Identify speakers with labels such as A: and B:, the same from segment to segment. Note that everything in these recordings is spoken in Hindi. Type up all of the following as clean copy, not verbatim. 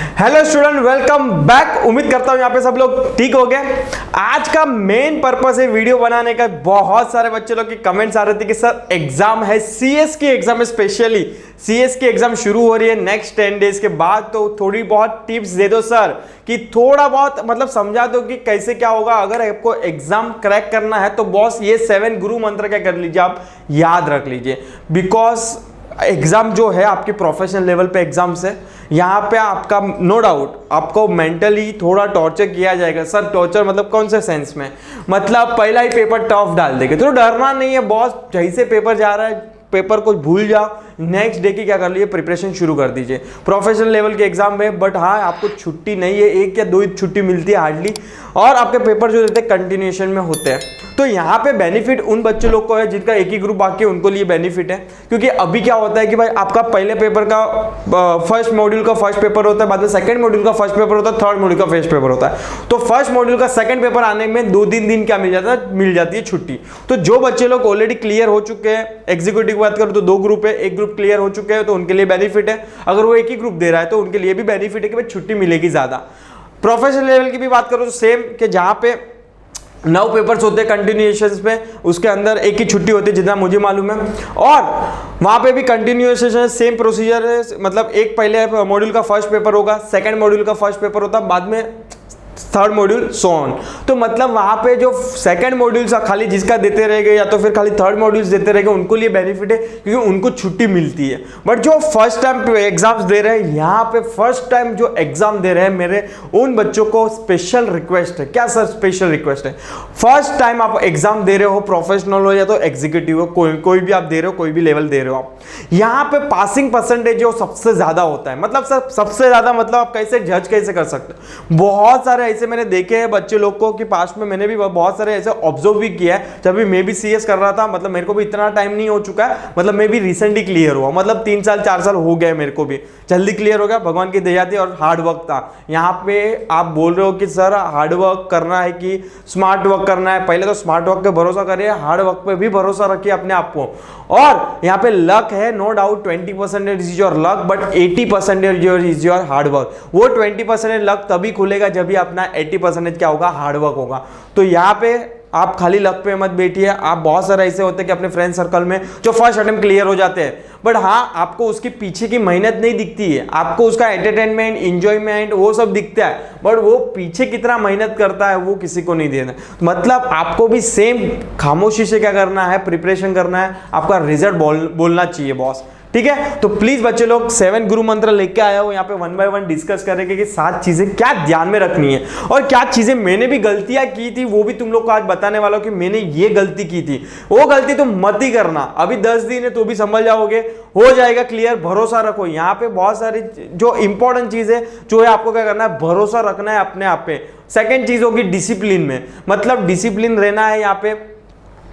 A: Hello student, welcome back. उम्मीद करता हूं यहाँ पे सब लोग ठीक हो गए। आज का मेन पर्पस है वीडियो बनाने का। बहुत सारे बच्चे लोग की कमेंट्स आ रहे थे कि सर एग्जाम है, सीएस की एग्जाम है, स्पेशली सीएस की एग्जाम शुरू हो रही है नेक्स्ट 10 डेज के बाद, तो थोड़ी बहुत टिप्स दे दो सर, कि थोड़ा बहुत मतलब समझा दो कि कैसे क्या होगा। अगर आपको एग्जाम क्रैक करना है तो बॉस ये 7 गुरु मंत्र क्या कर लीजिए, आप याद रख लीजिए। बिकॉज एग्जाम जो है आपके प्रोफेशनल लेवल पे एग्जाम्स है, यहाँ पे आपका नो डाउट आपको मेंटली थोड़ा टॉर्चर किया जाएगा। सर टॉर्चर मतलब कौन से सेंस में? मतलब पहला ही पेपर टफ डाल देंगे तो डरना नहीं है बॉस। जैसे पेपर जा रहा है पेपर को भूल जाओ, नेक्स्ट डे की क्या कर लीजिए, प्रिपरेशन शुरू कर दीजिए। प्रोफेशनल लेवल के एग्जाम में बट हाँ आपको छुट्टी नहीं है, 1 या 2 छुट्टी मिलती है हार्डली, और आपके पेपर जो देते हैं कंटिन्यूएशन में होते हैं। तो यहाँ पे बेनिफिट उन बच्चों लोग को है जिनका एक ही ग्रुप बाकी है, उनको लिए बेनिफिट है। क्योंकि अभी क्या होता है कि भाई आपका पहले पेपर का फर्स्ट मॉड्यूल का फर्स्ट पेपर होता है, बाद में सेकंड मॉड्यूल का फर्स्ट पेपर होता है, थर्ड मॉड्यूल का फर्स्ट पेपर होता है। तो फर्स्ट मॉड्यूल का सेकंड पेपर आने में 2-3 दिन क्या मिल जाती है छुट्टी। तो जो बच्चे लोग ऑलरेडी क्लियर हो चुके हैं, एग्जीक्यूटिव की बात करूं तो 2 ग्रुप है, एक ग्रुप क्लियर हो चुके हैं तो उनके लिए बेनिफिट है। अगर वो एक ही ग्रुप दे रहा है तो उनके लिए भी बेनिफिट है कि भाई छुट्टी मिलेगी ज्यादा। प्रोफेशनल लेवल की भी बात करो तो सेम, कि जहां पे 9 पेपर्स होते हैं कंटिन्यूएशन में, उसके अंदर एक ही छुट्टी होती है जितना मुझे मालूम है, और वहां पे भी कंटिन्यूएशन सेम प्रोसीजर है। मतलब एक पहले मॉड्यूल का फर्स्ट पेपर होगा, सेकंड मॉड्यूल का फर्स्ट पेपर होता है, बाद में थर्ड मॉड्यूल सो ऑन। तो मतलब वहां पे जो सेकंड मॉड्यूल खाली जिसका देते रहेंगे या तो फिर खाली थर्ड मॉड्यूल्स देते रहेंगे उनको लिए बेनिफिट है क्योंकि उनको छुट्टी मिलती है। बट जो फर्स्ट टाइम एग्जाम्स दे रहे हैं, यहाँ पे फर्स्ट टाइम जो एग्जाम दे रहे हैं मेरे उन बच्चों को स्पेशल रिक्वेस्ट है। क्या सर स्पेशल रिक्वेस्ट है? फर्स्ट टाइम आप एग्जाम दे रहे हो, प्रोफेशनल हो या तो एग्जीक्यूटिव हो, कोई भी आप दे रहे हो, कोई भी लेवल दे रहे हो आप, यहाँ पे पासिंग परसेंटेज जो सबसे ज्यादा होता है। मतलब सर सबसे ज्यादा मतलब आप कैसे जज कैसे कर सकते हो? बहुत सारे ऐसे मैंने देखे हैं बच्चे लोग को कि पास में मैंने भी बहुत सारे ऐसे ऑब्जर्व भी किया है। जब भी मैं भी सीएस कर रहा था, मतलब मेरे को भी इतना टाइम नहीं हो चुका है, मतलब मैं भी रिसेंटली क्लियर हुआ, मतलब 3 साल 4 साल हो गए, मेरे को भी जल्दी क्लियर हो गया, भगवान की दया थी और हार्ड वर्क था। यहाँ पे आप बोल रहे हो कि सर हार्ड वर्क करना है कि स्मार्ट वर्क करना है, पहले तो स्मार्ट वर्क पे भरोसा करिए, हार्ड वर्क पे भी भरोसा रखिए अपने आप को। और यहाँ पे लक है, no doubt 20% is your luck, but 80% is your hard work. वो 20% लक तभी खुलेगा जब भी अपना 80% क्या होगा, हार्ड वर्क होगा। तो यहाँ पे आप खाली लक पे मत बैठिए। आप बहुत सारे ऐसे होते हैं कि अपने फ्रेंड सर्कल में जो फर्स्ट अटेम्प्ट क्लियर हो जाते हैं, बट हाँ आपको उसकी पीछे की मेहनत नहीं दिखती है, आपको उसका एंटरटेनमेंट, इंजॉयमेंट वो सब दिखता है, बट वो पीछे कितना मेहनत करता है वो किसी को नहीं देना। मतलब आपको भी सेम खामोशी से क्या करना है, प्रिपरेशन करना है, आपका रिजल्ट बोलना चाहिए बॉस। ठीक है, तो प्लीज बच्चे लोग 7 गुरु मंत्र लेके आया हो, यहाँ पे 1 बाय 1 डिस्कस करेंगे कि 7 चीजें क्या ध्यान में रखनी है और क्या चीजें मैंने भी गलतियां की थी वो भी तुम लोग को आज बताने वाला हूं कि मैंने ये गलती की थी। वो गलती तुम मत ही करना। अभी 10 दिन है तो भी संभल जाओगे, हो जाएगा क्लियर, भरोसा रखो। यहाँ पे बहुत सारी जो इंपॉर्टेंट चीज है जो है आपको क्या करना है, भरोसा रखना है अपने आप पे। सेकेंड चीज होगी डिसिप्लिन में, मतलब डिसिप्लिन रहना है। यहाँ पे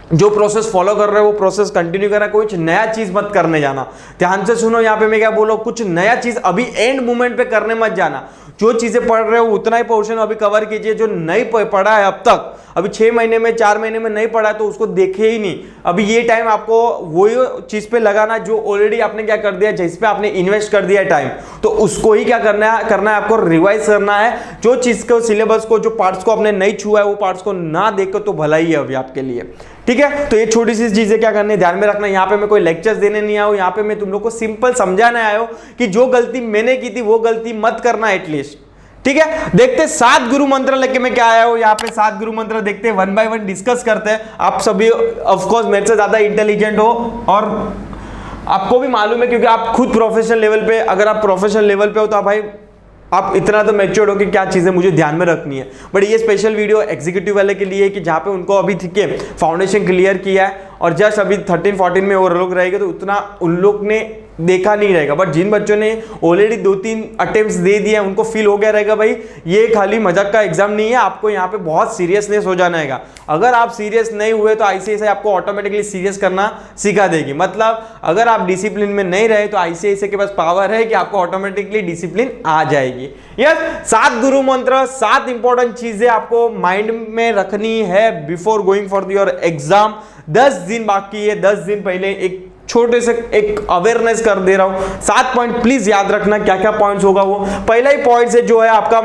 A: जो प्रोसेस फॉलो कर रहे हो वो प्रोसेस कंटिन्यू करना, कुछ नया चीज मत करने जाना। ध्यान से सुनो, यहाँ पे मैं क्या बोल रहा हूं, कुछ नया चीज अभी एंड मोमेंट पे करने मत जाना। जो चीजें पढ़ रहे हो उतना ही पोर्शन अभी कवर कीजिए। जो नहीं पढ़ा है अब तक, अभी 6 महीने में 4 महीने में नहीं पढ़ा है तो उसको देखे ही नहीं। अभी ये टाइम आपको वही चीज पे लगाना जो ऑलरेडी आपने क्या कर दिया, जिस पे आपने इन्वेस्ट कर दिया टाइम, तो उसको ही क्या करना है आपको रिवाइज करना है। जो चीज को, सिलेबस को, जो पार्ट्स को आपने नहीं छुआ है वो पार्ट्स को ना देखो तो भला ही है अभी आपके लिए। ठीक है, तो ये छोटी सी चीजें क्या करनी है, ध्यान में रखना। यहाँ पे मैं कोई लेक्चर्स देने नहीं आया हूं, यहाँ पे मैं तुम लोग को सिंपल समझाने आया हूं कि जो गलती मैंने की थी वो गलती मत करना एटलीस्ट। ठीक है, देखते 7 गुरु मंत्र लेके मैं क्या आया हूं। यहाँ पे 7 गुरु मंत्र देखते हैं, 1 बाय 1 डिस्कस करते हैं। आप सभी ऑफ कोर्स मेरे से ज्यादा इंटेलिजेंट हो और आपको भी मालूम है क्योंकि आप खुद प्रोफेशनल लेवल पे, अगर आप प्रोफेशनल लेवल पे हो तो भाई आप इतना तो मैच्योर्ड हो कि क्या चीजें मुझे ध्यान में रखनी है। बट ये स्पेशल वीडियो एग्जीक्यूटिव वाले के लिए है कि जहाँ पे उनको अभी ठीक है फाउंडेशन क्लियर किया है और जस्ट अभी 13-14 में वो लोग रहेंगे तो उतना उन लोग ने देखा नहीं रहेगा। बट जिन बच्चों ने ऑलरेडी 2-3 अटेम्प्ट्स दे दिए उनको फील हो गया रहेगा भाई ये खाली मजाक का एग्जाम नहीं है, आपको यहाँ पे बहुत सीरियसनेस हो जाना है। अगर आप सीरियस नहीं हुए तो आईसीएसआई आपको ऑटोमेटिकली सीरियस करना सिखा देगी। मतलब अगर आप डिसिप्लिन में नहीं रहे तो आईसीएसआई के पास पावर है कि आपको ऑटोमेटिकली डिसिप्लिन आ जाएगी। यस, 7 गुरु मंत्र, 7 इंपॉर्टेंट चीजें आपको माइंड में रखनी है before going for your exam. 10 दिन बाकी है, 10 दिन पहले एक छोटे से एक अवेयरनेस कर दे रहा हूं। 7 पॉइंट प्लीज याद रखना, क्या क्या पॉइंट्स होगा वो। पहला ही पॉइंट है जो है आपका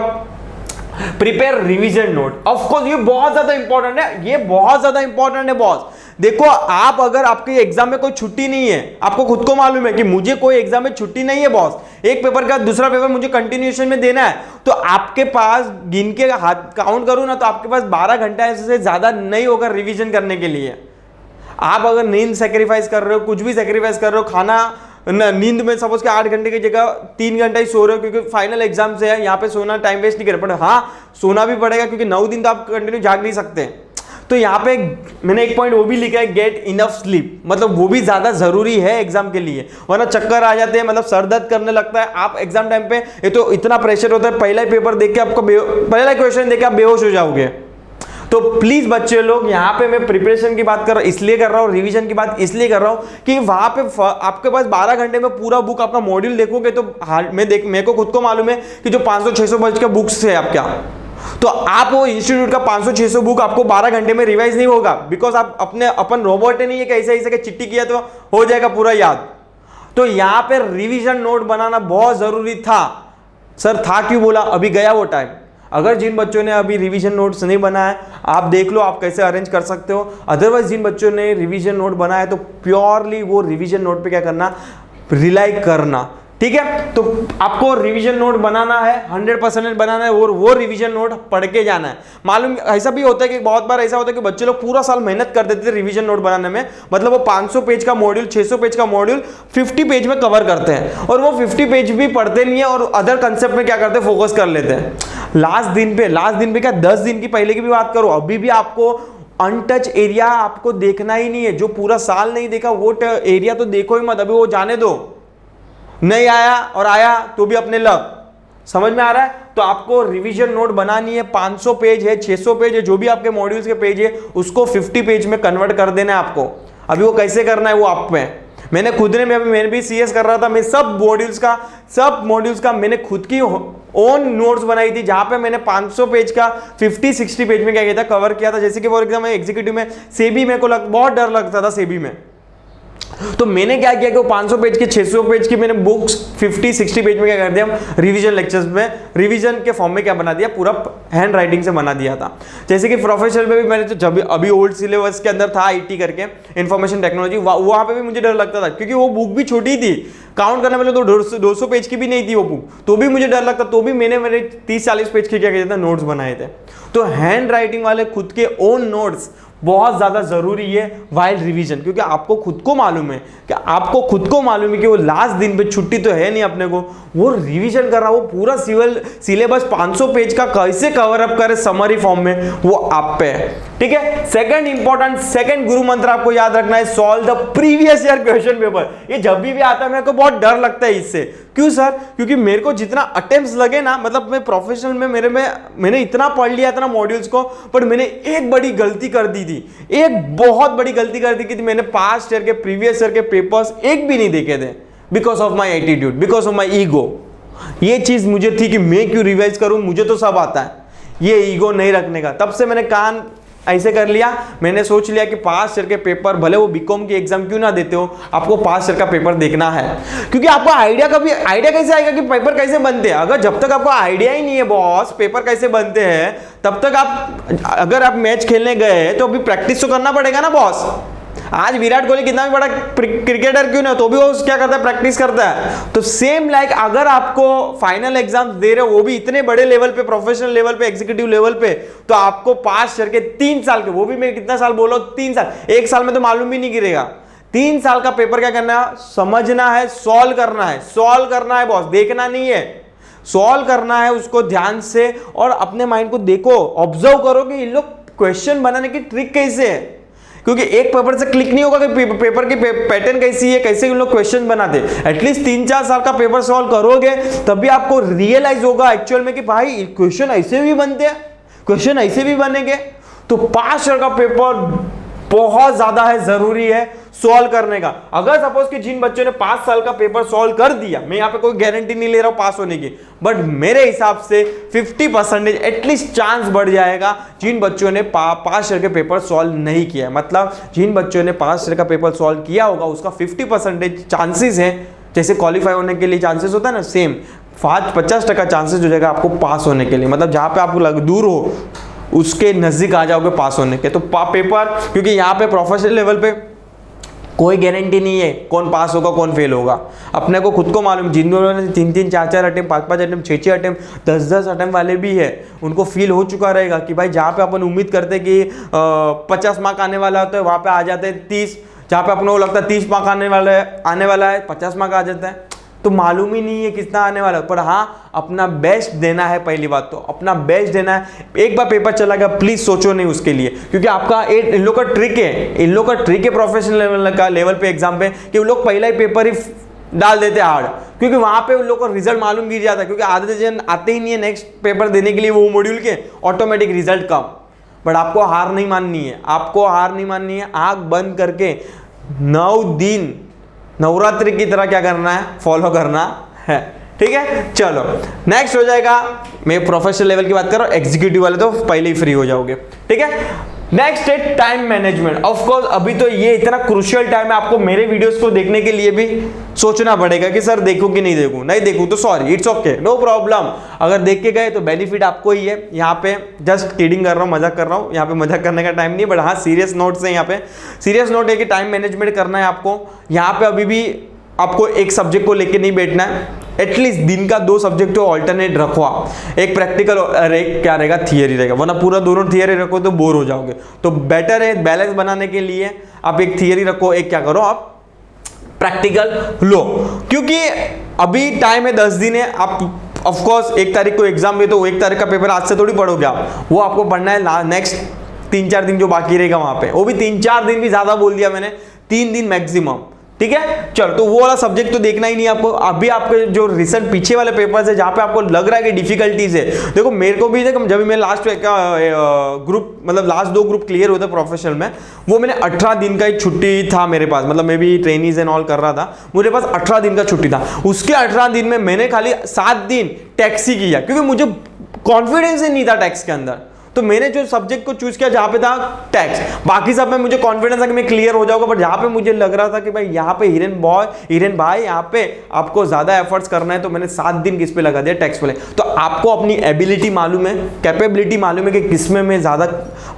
A: prepare revision note. Of course ये बहुत ज्यादा इंपॉर्टेंट है, ये बहुत ज्यादा इंपॉर्टेंट है बॉस। देखो आप अगर आपके एग्जाम में कोई छुट्टी नहीं है, आपको खुद को मालूम है कि मुझे कोई एग्जाम में छुट्टी नहीं है बॉस, एक पेपर का दूसरा पेपर मुझे कंटिन्यूएशन में देना है, तो आपके पास गिन के हाथ काउंट करूं ना तो आपके पास 12 घंटा से ज्यादा नहीं होगा रिवीजन करने के लिए। आप अगर नींद सेक्रीफाइस कर रहे हो, कुछ भी सेक्रीफाइस कर रहे हो, खाना नींद में सपोज के 8 घंटे की जगह 3 घंटा ही सो रहे हो क्योंकि फाइनल एग्जाम से है, यहाँ पे सोना टाइम वेस्ट नहीं कर पड़े, हाँ सोना भी पड़ेगा क्योंकि 9 दिन तो आप कंटिन्यू जाग नहीं सकते। तो यहाँ पे मैंने एक पॉइंट वो भी लिखा है, गेट इनफ स्लीप, मतलब वो भी ज्यादा जरूरी है एग्जाम के लिए, वरना चक्कर आ जाते हैं, मतलब सर दर्द करने लगता है। आप एग्जाम टाइम पे ये तो इतना प्रेशर होता है, पहला ही पेपर देख के आपको पहला क्वेश्चन देख के आप बेहोश हो जाओगे। तो प्लीज बच्चे लोग, यहाँ पे मैं प्रिपरेशन की बात कर रहा हूँ इसलिए कर रहा हूँ, रिवीजन की बात इसलिए कर रहा हूँ कि वहां पे आपके पास 12 घंटे में पूरा बुक आपका मॉड्यूल देखोगे तो मेरे को खुद को मालूम है कि जो 500-600 पेज का बुक्स है आपका, तो आप वो इंस्टीट्यूट का 500-600 बुक आपको 12 घंटे में रिवाइज नहीं होगा, बिकॉज आप अपन रोबोट नहीं है कि ऐसे ऐसे चिट्ठी किया तो हो जाएगा पूरा याद। तो यहाँ पे रिवीजन नोट बनाना बहुत जरूरी था। सर था क्यों बोला, अभी गया वो टाइम। अगर जिन बच्चों ने अभी रिवीजन नोट्स नहीं बनाया, आप देख लो आप कैसे अरेंज कर सकते हो। अदरवाइज जिन बच्चों ने रिवीजन नोट बनाया तो प्योरली वो रिवीजन नोट पे क्या करना, रिलाई करना, ठीक है। तो आपको रिवीजन नोट बनाना है, 100% बनाना है और वो रिवीजन नोट पढ़ के जाना है। मालूम ऐसा भी होता है कि बहुत बार ऐसा होता है कि बच्चे लोग पूरा साल मेहनत कर देते थे रिवीजन नोट बनाने में, मतलब वो 500 पेज का मॉड्यूल 600 पेज का मॉड्यूल 50 पेज में कवर करते हैं और वो 50 पेज भी पढ़ते नहीं है और अदर कंसेप्ट में क्या करते हैं, फोकस कर लेते हैं। लास्ट दिन पे क्या 10 दिन की पहले की भी बात करो, अभी भी आपको अनटच एरिया आपको देखना ही नहीं है। जो पूरा साल नहीं देखा वो एरिया तो देखो ही मत, अभी वो जाने दो, नहीं आया और आया तो भी अपने लग। समझ में आ रहा है? तो आपको रिवीजन नोट बनानी है, 500 पेज है, 600 पेज है, जो भी आपके मॉड्यूल्स के पेज है उसको 50 पेज में कन्वर्ट कर देना है आपको। अभी वो कैसे करना है वो आप पे। मैंने खुद ने मैंने भी सीएस कर रहा था, मैं सब मॉड्यूल्स का मैंने खुद की ओन नोट्स बनाई थी, जहां पे मैंने 500 पेज का 50-60 पेज में क्या किया था, कवर किया था। जैसे कि फॉर एग्जाम्पल एग्जीक्यूटिव में सेबी मेरे को बहुत डर लगता था सेबी में, तो मैंने क्या किया कि वो 500 पेज की 600 पेज की मैंने बुक्स 50-60 पेज में क्या कर दिया, रिवीजन लेक्चर्स में रिवीजन के फॉर्म में क्या बना दिया, पूरा हैंड राइटिंग से बना दिया था। जैसे कि प्रोफेशनल में भी मैंने तो जब अभी ओल्ड सिलेबस के अंदर था आईटी करके इंफॉर्मेशन टेक्नोलॉजी, वहां पे भी मुझे डर लगता था क्योंकि वो बुक भी छोटी थी, काउंट करने वाले तो 200 पेज की भी नहीं थी वो बुक, तो भी मुझे डर लगता, तो भी मैंने मेरे 30-40 पेज के क्या किया था, नोट्स बनाए थे। तो हैंड राइटिंग वाले खुद के ओन नोट्स बहुत ज्यादा जरूरी है वाइल रिवीजन, क्योंकि आपको खुद को मालूम है कि वो लास्ट दिन पे छुट्टी तो है नहीं अपने को, वो रिवीजन कर रहा, वो पूरा सिलेबस 500 पेज का कैसे कवर अप करे समरी फॉर्म में, वो आप पे है, ठीक है। सेकंड गुरु मंत्र आपको याद रखना है, solve the previous year question paper. ये जब भी आता है मेरे को बहुत डर लगता है इससे। क्यों सर? क्योंकि मेरे को जितना अटेम्प्ट्स लगे ना, मतलब मैं प्रोफेशनल में मैंने इतना पढ़ लिया था ना मॉड्यूल्स को, पर मैंने एक बड़ी गलती कर दी थी, एक बहुत बड़ी गलती कर दी कि मैंने पास्ट ईयर के प्रीवियस ईयर के पेपर्स एक भी नहीं देखे थे, because of my attitude, because of my ego. ये चीज मुझे थी कि मैं क्यों रिवाइज करूं, मुझे तो सब आता है, ये ईगो नहीं रखने का। तब से मैंने कान ऐसे कर लिया, मैंने सोच लिया कि पास्ट ईयर के पेपर, भले वो बीकॉम की एग्जाम क्यों ना देते हो, आपको पास्ट ईयर का पेपर देखना है, क्योंकि आपको आइडिया कैसे आएगा कि पेपर कैसे बनते हैं। अगर जब तक आपको आइडिया ही नहीं है बॉस पेपर कैसे बनते हैं, तब तक अगर आप मैच खेलने गए तो अभी प्रैक्टिस तो करना पड़ेगा ना बॉस। आज विराट कोहली कितना भी बड़ा क्रिकेटर क्यों ना, तो भी वो क्या करता है, प्रैक्टिस करता है। तो सेम लाइक अगर आपको फाइनल एग्जाम दे रहे हो, वो भी इतने बड़े लेवल पे, प्रोफेशनल लेवल पे, एग्जीक्यूटिव लेवल पे, तो आपको पास्ट ईयर के 3 साल के, वो भी मैं कितना साल बोलो, 3 साल, 1 साल में तो मालूम भी नहीं गिरेगा, 3 साल का पेपर क्या करना है, समझना है, सॉल्व करना है बॉस, देखना नहीं है, सॉल्व करना है उसको ध्यान से, और अपने माइंड को देखो, ऑब्जर्व करो कि इन लोग क्वेश्चन बनाने की ट्रिक कैसे है, क्योंकि एक पेपर से क्लिक नहीं होगा कि पेपर की पैटर्न कैसी है, कैसे उन लोग क्वेश्चन बनाते। एटलीस्ट 3-4 साल का पेपर सॉल्व करोगे तभी आपको रियलाइज होगा एक्चुअल में कि भाई क्वेश्चन ऐसे भी बनते हैं, क्वेश्चन ऐसे भी बनेंगे। तो पास्ट ईयर का पेपर बहुत ज्यादा है, जरूरी है, सॉल्व करने का। अगर सपोज कि जिन बच्चों ने 5 साल का पेपर सॉल्व कर दिया, मैं यहाँ पे कोई गारंटी नहीं ले रहा हूँ पास होने की, बट मेरे हिसाब से 50% एटलीस्ट चांस बढ़ जाएगा जिन बच्चों ने 5 ईयर के पेपर सॉल्व नहीं किया है। मतलब जिन बच्चों ने 5 ईयर का पेपर सॉल्व किया होगा उसका 50% चांसेस है, जैसे क्वालिफाई होने के लिए चांसेस होता है ना, सेम 50% चांसेस हो जाएगा आपको पास होने के लिए। मतलब जहाँ पे आपको दूर हो उसके नजदीक आ जाओगे पास होने के। तो पेपर, क्योंकि यहाँ पे प्रोफेशनल लेवल पे कोई गारंटी नहीं है कौन पास होगा कौन फेल होगा, अपने को खुद को मालूम। जिन लोगों ने 3-3, 4-4 अटेम्प्ट, 5-5 अटेम्प्ट, 6-6 अटेम्प्ट, 10-10 अटेम्प्ट वाले भी है, उनको फील हो चुका रहेगा कि भाई जहाँ पे अपन उम्मीद करते कि 50 मार्क आने वाला होता है वहाँ पे आ जाते हैं 30, जहाँ पे अपने को लगता है 30 मार्क आने वाला है 50 मार्क आ जाता है। तो मालूम ही नहीं है कितना आने वाला है, पर हाँ अपना बेस्ट देना है। पहली बात तो अपना बेस्ट देना है। एक बार पेपर चला गया प्लीज सोचो नहीं उसके लिए, क्योंकि आपका इन लोग का ट्रिक है, प्रोफेशनल लेवल पे एग्जाम पे, कि वो लोग पहला ही पेपर ही डाल देते हार्ड, क्योंकि वहां पे उन लोग को रिजल्ट मालूम गिर जाता है, क्योंकि आधे जन आते ही नहीं है नेक्स्ट पेपर देने के लिए वो मॉड्यूल के, ऑटोमेटिक रिजल्ट कम। बट आपको हार नहीं माननी है, आंख बंद करके 9 दिन नवरात्रि की तरह क्या करना है, फॉलो करना है। ठीक है, चलो नेक्स्ट हो जाएगा। मैं प्रोफेशनल लेवल की बात कर रहा हूँ, एग्जीक्यूटिव वाले तो पहले ही फ्री हो जाओगे। ठीक है, नेक्स्ट है टाइम मैनेजमेंट। ऑफ कोर्स अभी तो ये इतना क्रूशियल टाइम है, आपको मेरे वीडियोस को देखने के लिए भी सोचना पड़ेगा कि सर देखूं कि नहीं देखूं तो sorry, it's okay, no problem. अगर देख के गए तो बेनिफिट आपको ही है। यहाँ पे जस्ट किडिंग कर रहा हूँ, मजाक कर रहा हूँ, यहाँ पे मजाक करने का टाइम नहीं है, बट हाँ सीरियस नोट है। यहाँ पे सीरियस नोट है कि टाइम मैनेजमेंट करना है आपको। यहाँ पे अभी भी आपको एक सब्जेक्ट को लेके नहीं बैठना है, एटलीस्ट दिन का 2 सब्जेक्ट को ऑल्टरनेट रखो आप, एक प्रैक्टिकल और एक क्या रहेगा, थियरी रहेगा, वरना पूरा दोनों थियरी रखो तो बोर हो जाओगे। तो बेटर है बैलेंस बनाने के लिए आप एक थियरी रखो, एक क्या करो आप प्रैक्टिकल लो, क्योंकि अभी टाइम है 10 दिन है। आप ऑफ कोर्स 1 तारीख को एग्जाम है तो 1 तारीख का पेपर आज से थोड़ी पढ़ोगे आप, वो आपको पढ़ना है नेक्स्ट 3-4 दिन जो बाकी रहेगा वहां पे, वो भी 3-4 दिन भी ज्यादा बोल दिया मैंने, 3 दिन मैक्सिमम। ठीक है, चलो तो वो वाला सब्जेक्ट तो देखना ही नहीं आपको। अभी आपके जो रिसेंट पीछे वाले पेपर्स है जहां पे आपको लग रहा है कि डिफिकल्टीज है, देखो मेरे को भी देखो, जब मैं लास्ट ग्रुप मतलब लास्ट 2 ग्रुप क्लियर हुए थे प्रोफेशनल में, वो मैंने 18 दिन का एक छुट्टी था मेरे पास, मतलब मैं भी ट्रेनिंग एंड ऑल कर रहा था, मेरे पास 18 दिन का छुट्टी था। उसके 18 दिन में मैंने खाली 7 दिन टैक्सी किया, क्योंकि मुझे कॉन्फिडेंस ही नहीं था टैक्स के अंदर। तो मैंने जो सब्जेक्ट को चूज किया जहां पे था टैक्स, बाकी सब में मुझे कॉन्फिडेंस था कि मैं क्लियर हो जाऊंगा, बट जहां पे मुझे लग रहा था कि भाई यहाँ पे हिरेन भाई यहाँ पे आपको ज्यादा एफर्ट्स करना है, तो मैंने 7 दिन किस पे लगा दिया, टैक्स पे। तो आपको अपनी एबिलिटी मालूम है, कैपेबिलिटी मालूम है कि किस में मैं ज्यादा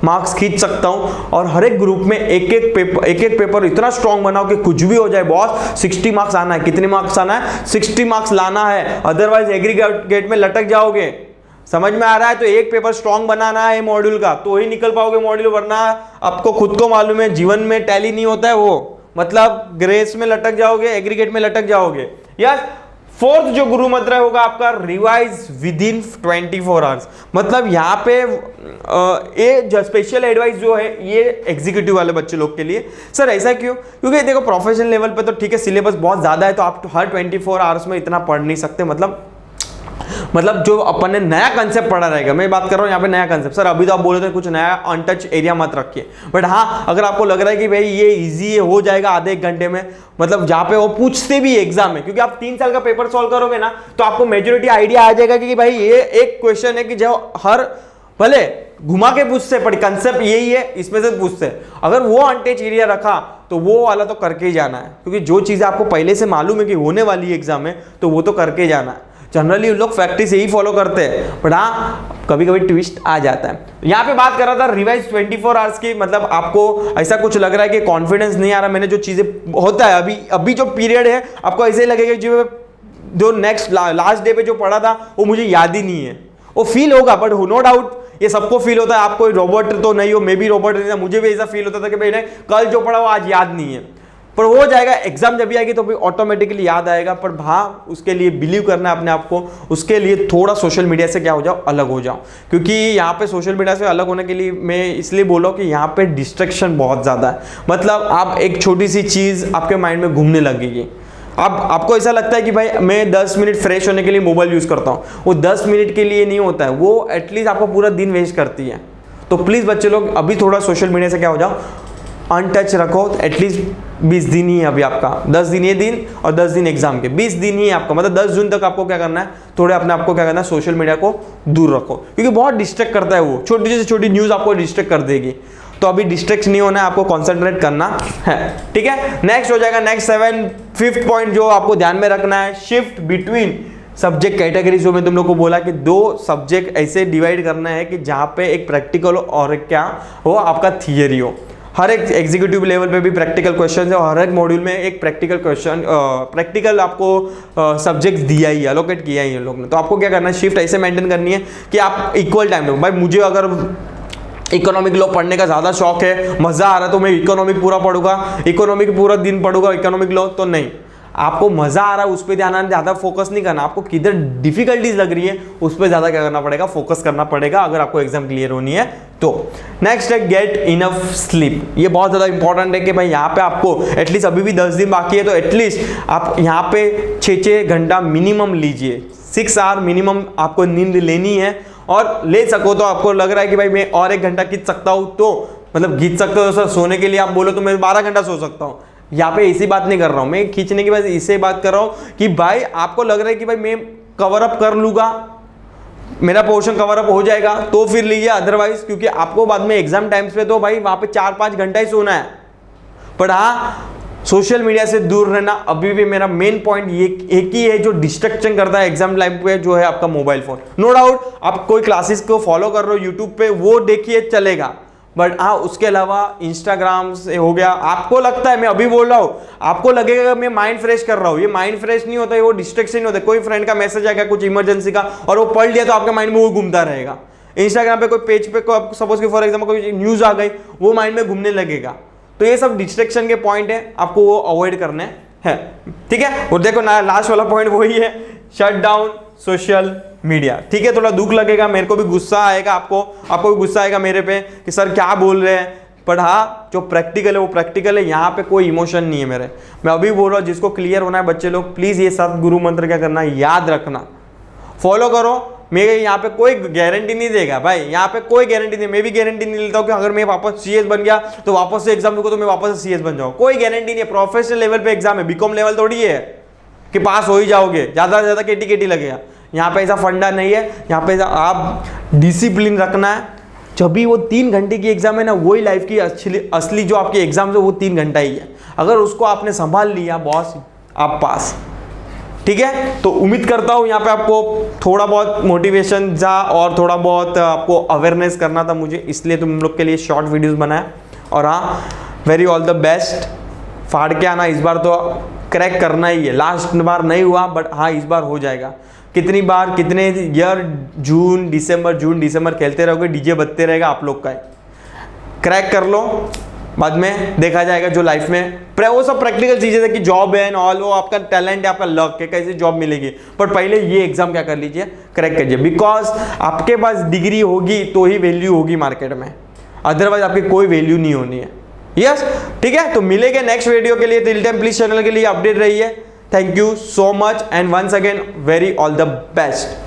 A: मार्क्स खींच सकता हूँ, और हर एक ग्रुप में एक एक पेपर इतना स्ट्रॉन्ग बनाओ कि कुछ भी हो जाए बॉस 60 मार्क्स आना है। कितने मार्क्स आना है? 60 मार्क्स लाना है, अदरवाइज एग्रीगेट में लटक जाओगे। समझ में आ रहा है? तो एक पेपर स्ट्रॉन्ग बनाना है मॉड्यूल का, तो ही निकल पाओगे मॉड्यूल, वरना आपको खुद को मालूम है जीवन में टैली नहीं होता है वो, मतलब ग्रेस में लटक जाओगे, एग्रीगेट में लटक जाओगे। यस, 4th जो गुरु मंत्र होगा आपका, रिवाइज विद इन 24 आवर्स। मतलब यहाँ पे ये स्पेशल एडवाइस जो है ये एग्जीक्यूटिव वाले बच्चे लोग के लिए। सर ऐसा क्यों? क्योंकि देखो प्रोफेशनल लेवल पे तो ठीक है सिलेबस बहुत ज्यादा है, तो आप हर 24 आवर्स में इतना पढ़ नहीं सकते। मतलब जो अपन ने नया कंसेप्ट पढ़ा रहेगा, मैं बात कर रहा हूँ यहाँ पे नया कंसेप्ट। सर अभी तो आप बोले थे कुछ नया अनटच एरिया मत रखिए, बट हाँ अगर आपको लग रहा है कि भाई ये इजी हो जाएगा आधे 1 घंटे में, मतलब जहाँ पे वो पूछते भी एग्जाम में, क्योंकि आप 3 साल का पेपर सॉल्व करोगे ना तो आपको मेजोरिटी आइडिया आ जाएगा कि भाई ये एक क्वेश्चन है कि जो हर भले घुमा के पूछते पर कंसेप्ट यही है, इसमें से पूछते। अगर वो अनटच एरिया रखा तो वो वाला तो करके ही जाना है, क्योंकि जो चीजें आपको पहले से मालूम है कि होने वाली है एग्जाम में, तो वो तो करके जाना है। जनरली उन लोग प्रैक्टिस यही फॉलो करते हैं, बट हाँ कभी कभी ट्विस्ट आ जाता है। यहाँ पे बात कर रहा था रिवाइज 24 आवर्स की, मतलब आपको ऐसा कुछ लग रहा है कि कॉन्फिडेंस नहीं आ रहा, मैंने जो चीजें होता है अभी जो पीरियड है आपको ऐसे ही लगेगा जो नेक्स्ट लास्ट डे पे जो पढ़ा था वो मुझे याद ही नहीं है, वो फील होगा। बट नो डाउट ये सबको फील होता है, आप कोई रोबोट तो नहीं हो, मैं भी रोबोट नहीं था, मुझे भी ऐसा फील होता था कि भाई कल जो पढ़ा वो आज याद नहीं है, पर हो जाएगा। एग्जाम जब भी आएगी तो भी ऑटोमेटिकली याद आएगा, पर हाँ उसके लिए बिलीव करना है अपने आप को, उसके लिए थोड़ा सोशल मीडिया से क्या हो जाओ, अलग हो जाओ। क्योंकि यहाँ पे सोशल मीडिया से अलग होने के लिए मैं इसलिए बोला कि यहाँ पे डिस्ट्रैक्शन बहुत ज़्यादा है। मतलब आप एक छोटी सी चीज़ आपके माइंड में घूमने लगेगी, अब आपको ऐसा लगता है कि भाई मैं 10 मिनट फ्रेश होने के लिए मोबाइल यूज़ करता हूँ, वो 10 मिनट के लिए नहीं होता है, वो एटलीस्ट आपको पूरा दिन वेस्ट करती है। तो प्लीज़ बच्चे लोग अभी थोड़ा सोशल मीडिया से क्या हो जाओ, अनटच रखो। एटलीस्ट 20 दिन ही है अभी आपका, 10 दिन ये दिन और 10 दिन एग्जाम के, 20 दिन ही है आपका, मतलब 10 जून तक आपको क्या करना है, थोड़े अपने आपको क्या करना है, सोशल मीडिया को दूर रखो, क्योंकि बहुत डिस्ट्रैक्ट करता है वो, छोटी से छोटी न्यूज़ आपको डिस्ट्रैक्ट कर देगी। तो अभी डिस्ट्रैक्ट नहीं होना है, आपको कॉन्सेंट्रेट करना है, ठीक है। नेक्स्ट हो जाएगा, नेक्स्ट 5th पॉइंट जो आपको ध्यान में रखना है, शिफ्ट बिटवीन सब्जेक्ट कैटेगरीज। जो मैं तुम लोग को बोला कि 2 सब्जेक्ट ऐसे डिवाइड करना है कि जहाँ पे एक प्रैक्टिकल और एक क्या हो, आपका थियरी हो। हर एक एग्जीक्यूटिव लेवल पे भी प्रैक्टिकल क्वेश्चन है, और हर एक मॉड्यूल में एक प्रैक्टिकल क्वेश्चन, प्रैक्टिकल आपको सब्जेक्ट दिया ही, एलोकेट किया ही लोग ने। तो आपको क्या करना है, शिफ्ट ऐसे मेंटेन करनी है कि आप इक्वल टाइम दो। भाई मुझे अगर इकोनॉमिक लॉ पढ़ने का ज़्यादा शौक है, मज़ा आ रहा है, तो मैं इकोनॉमिक पूरा पढ़ूंगा, इकोनॉमिक पूरा दिन पढ़ूंगा इकोनॉमिक लॉ, तो नहीं। आपको मज़ा आ रहा है उस पर ध्यान, ज़्यादा फोकस नहीं करना, आपको किधर डिफिकल्टीज लग रही है उस पर ज़्यादा क्या करना पड़ेगा, फोकस करना पड़ेगा, अगर आपको एग्जाम क्लियर होनी है तो। नेक्स्ट है, गेट इनफ स्लीप। ये बहुत ज़्यादा इंपॉर्टेंट है कि भाई यहाँ पे आपको एटलीस्ट, अभी भी 10 दिन बाकी है, तो एटलीस्ट आप यहाँ पे 6 घंटा मिनिमम लीजिए, 6 आवर मिनिमम आपको नींद लेनी है। और ले सको तो, आपको लग रहा है कि भाई मैं और 1 घंटा खींच सकता हूँ, तो मतलब खींच सकते हो सर, सोने के लिए आप बोलो तो मैं 12 घंटा सो सकता हूँ। यहाँ पे ऐसी बात नहीं कर रहा हूँ मैं, खींचने की बात इससे बात कर रहा हूँ कि भाई आपको लग रहा है कि भाई मैं कवर अप कर लूँगा, मेरा पोर्शन कवर अप हो जाएगा, तो फिर लीजिए, अदरवाइज क्योंकि आपको बाद में एग्जाम टाइम्स पे तो भाई वहाँ पे 4-5 घंटा ही सोना है। पर हाँ, सोशल मीडिया से दूर रहना अभी भी मेरा मेन पॉइंट ये एक ही है जो डिस्ट्रैक्शन करता है एग्जाम लाइफ पे, जो है आपका मोबाइल फोन। नो डाउट आप कोई क्लासेस को फॉलो कर रहे हो यूट्यूब पे, वो देखिए चलेगा, बट हाँ उसके अलावा इंस्टाग्राम से हो गया, आपको लगता है, मैं अभी बोल रहा हूँ, आपको लगेगा मैं माइंड फ्रेश कर रहा हूँ, ये माइंड फ्रेश नहीं होता है, वो डिस्ट्रैक्शन नहीं होता। कोई फ्रेंड का मैसेज आएगा कुछ इमरजेंसी का और वो पढ़ लिया तो आपके माइंड में वो घूमता रहेगा। इंस्टाग्राम पे कोई पेज पे सपोज कि फॉर एग्जाम्पल कोई न्यूज आ गई, वो माइंड में घूमने लगेगा। तो ये सब डिस्ट्रैक्शन के पॉइंट है, आपको वो अवॉइड करने हैं, ठीक है। और देखो ना, लास्ट वाला पॉइंट वही है, शट डाउन सोशल मीडिया, ठीक है। थोड़ा दुख लगेगा, मेरे को भी गुस्सा आएगा, आपको भी गुस्सा आएगा मेरे पे कि सर क्या बोल रहे हैं, पर हाँ जो प्रैक्टिकल है वो प्रैक्टिकल है, यहाँ पे कोई इमोशन नहीं है मेरे। मैं अभी बोल रहा हूँ, जिसको क्लियर होना है बच्चे लोग, प्लीज ये सतगुरु मंत्र क्या करना, याद रखना, फॉलो करो। मेरे यहाँ पे कोई गारंटी नहीं देगा भाई, यहाँ पे कोई गारंटी नहीं, मैं भी गारंटी नहीं लेता हूँ कि अगर मैं वापस सीएस बन गया तो वापस से एग्जाम दूंगा तो मैं वापस से सीएस बन जाऊँ, कोई गारंटी नहीं है। प्रोफेशनल लेवल पे एग्जाम है, बीकॉम लेवल थोड़ी है कि पास हो ही जाओगे, ज्यादा से ज्यादा केटी लगेगा। यहाँ पे ऐसा फंडा नहीं है, यहाँ पे आप डिसिप्लिन रखना है। जब भी वो 3 घंटे की एग्जाम है ना, वही लाइफ की असली जो आपकी एग्जाम है वो 3 घंटा ही है। अगर उसको आपने संभाल लिया बॉस, आप पास, ठीक है। तो उम्मीद करता हूँ यहाँ पे आपको थोड़ा बहुत मोटिवेशन था और थोड़ा बहुत आपको अवेयरनेस करना था मुझे, इसलिए तुम लोग के लिए शॉर्ट वीडियोस बनाया। और हाँ, वेरी ऑल द बेस्ट, फाड़ के आना, इस बार तो क्रैक करना ही है। लास्ट बार नहीं हुआ, बट हाँ इस बार हो जाएगा। कितनी बार, कितने ईयर, जून दिसंबर खेलते रहोगे, डीजे बजते रहेगा आप लोग का। क्रैक कर लो, बाद में देखा जाएगा जो लाइफ में वो सब प्रैक्टिकल चीजें है कि जॉब है ऑल, वो आपका टैलेंट है, आपका लक है, कैसे जॉब मिलेगी। पर पहले ये एग्जाम क्या कर लीजिए, क्रैक कीजिए, बिकॉज आपके पास डिग्री होगी तो ही वैल्यू होगी मार्केट में, अदरवाइज आपकी कोई वैल्यू नहीं होनी है। यस, ठीक है। तो मिलेंगे नेक्स्ट वीडियो के लिए, टिल टाइम प्लीज चैनल के लिए अपडेट रहिए। Thank you so much and once again very all the best.